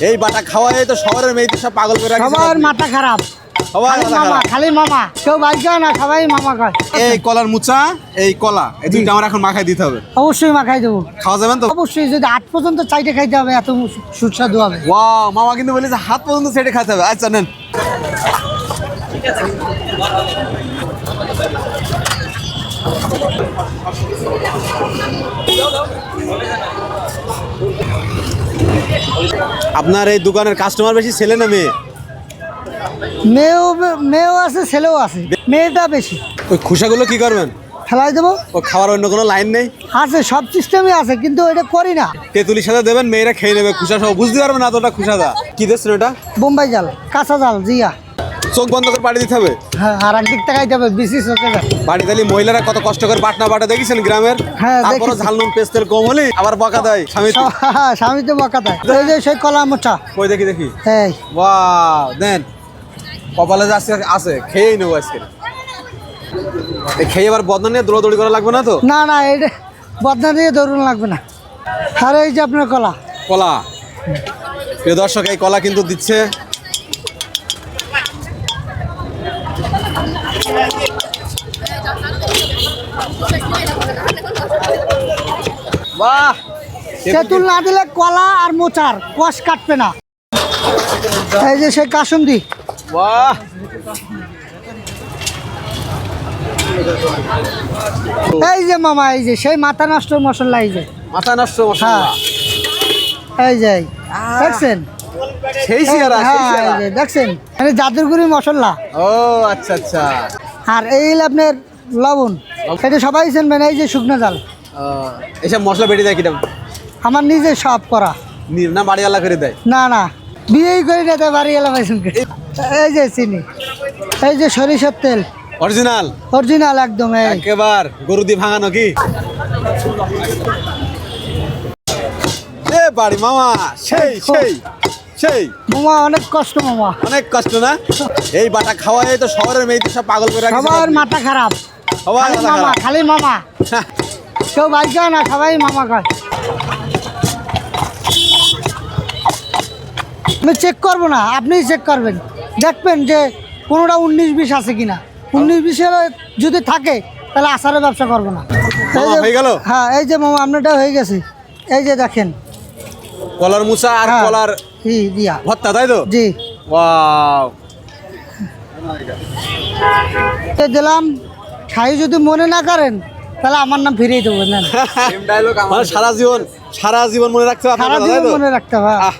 এই বাটা খাওয়াই তো শহরের মেয়েদের সব পাগল করে রাখছে। সবার মাথা খারাপ, সবাই মাথা খারাপ। খালি মামা, কেউ বাইক যায় না, সবাই মামা খায়। এই কলার মুচা, এই কলা, এই দুইটা আমার এখন মাখাই দিতে হবে। অবশ্যই মাখাই দেবো, খাওয়া যাবেন তো? অবশ্যই, যদি 8 পর্যন্ত চাইতে খাইতে হবে, এত সুস্বাদু হবে। ওয়াও, মামা কিন্তু বলেছে হাত পর্যন্ত সেটে খেতে হবে। আচ্ছা নেন। আপনার এই দোকানের কাস্টমার বেশি ছেলে না মেয়ে? মেয়েও আছে, ছেলেও আছে, মেয়েটা বেশি। ওই খোসাগুলো কি করবেন? ফেলাই দেবো। ও খাওয়ার অন্য কোনো লাইন নেই? আছে, সব সিস্টেমই আছে, কিন্তু এটা করি না। তেঁতুলির সাথে দেবেন, মেয়েরা খেয়ে নেবে খোসা সহ, বুঝতে পারবে না এতটা খোসাদা। কি দিচ্ছেন এটা? বোম্বাই জাল, কাঁচা জাল, জিয়া। চোখ বন্ধ করে পাড়ি দিতে হবে। হ্যাঁ, আর একদিক তাকাইতে হবে, বেশি চোখে যায়। বাড়ি তালি মহিলারা কত কষ্ট করে বাটনা বাটা দেখেছেন গ্রামের? হ্যাঁ, তারপরে দেখেছি। ঝাল নুন পেস্ট তেল কম হলে আবার বকা দেয় স্বামী। স্বামী তো বকা দেয়। এই যে সেই কলা মোচা, কই দেখি দেখি। এই ওয়াও, দেন। কপালে যে আজকে আছে, খেয়েই নেবো আজকে। এই খেয়ে আবার বদনা নিয়ে দৌড়াদৌড়ি করা লাগবে না তো? না না, এটা বদনা দিয়ে দৌড়ুন লাগবে না। আর এই যে আপনার কলা। কলা, প্রিয় দর্শক, এই কলা কিন্তু দিচ্ছে। বাহ, তেঁতুল না দিলে কলা আর মোচার কষ কাটবে না। এই যে সেই কাসুন্দি। বাহ, এই যে মামা, এই যে সেই মাথা নষ্ট মশলা, এই যে মাথা নষ্ট মশলা। এই যে দেখছেন, সেই সিয়ারা, সেই হ্যাঁ, এই সিয়ারা। যে দেখছেন, মানে জাদুরগুড়ি মশলা। ও আচ্ছা আচ্ছা। আর এই হলো আপনার লবণ, এটা সবাই চিনবেন। এই যে শুকনো জাল, এইসব মশলা বেটে দেয় কিরম? আমার নিজে সব করা। না বাড়িওয়ালা করে দেয়? না না, বিয়েই করে না, বাড়ি এলাম। এই যে চিনি, এই যে সরিষার তেল, অরিজিনাল অরিজিনাল একদম। এই একেবার গরু দিয়ে ভাঙানো কি? এ বাড়ি মামা, সেই সেই সেই মামা অনেক কষ্ট, মামা অনেক কষ্ট না? এই বাটা খাওয়াই তো শহরের মেয়েদের সব পাগল করে রাখছে। সবার মাথা খারাপ, সবাই খালি মাথা মামা, খারাপ। খালি মামা, কেউ বাইক যায় না, সবাই মামা খায়। আমি চেক করবো না, আপনিই চেক করবেন, দেখবেন যে কোনোটা 19-20 আছে কিনা। 19-20 যদি থাকে তাহলে আচারের ব্যবসা করবো না। মামা, হয়ে গেল? হ্যাঁ, এই যে মামা আপনারটা হয়ে গেছে। এই যে দেখেন, কলার মুসা আর হ্যাঁ, কলার দিয়া, ভর্তা, তাই তো? জি। ওয়াও, দিলাম, খাই যদি মনে না করেন তাহলে আমার নাম ফিরিয়ে দেবো। না, মানে সারা জীবন মনে রাখতে হবে সারা আপনার কথা, তাই জীবন তো? মনে রাখতে হবে। আহ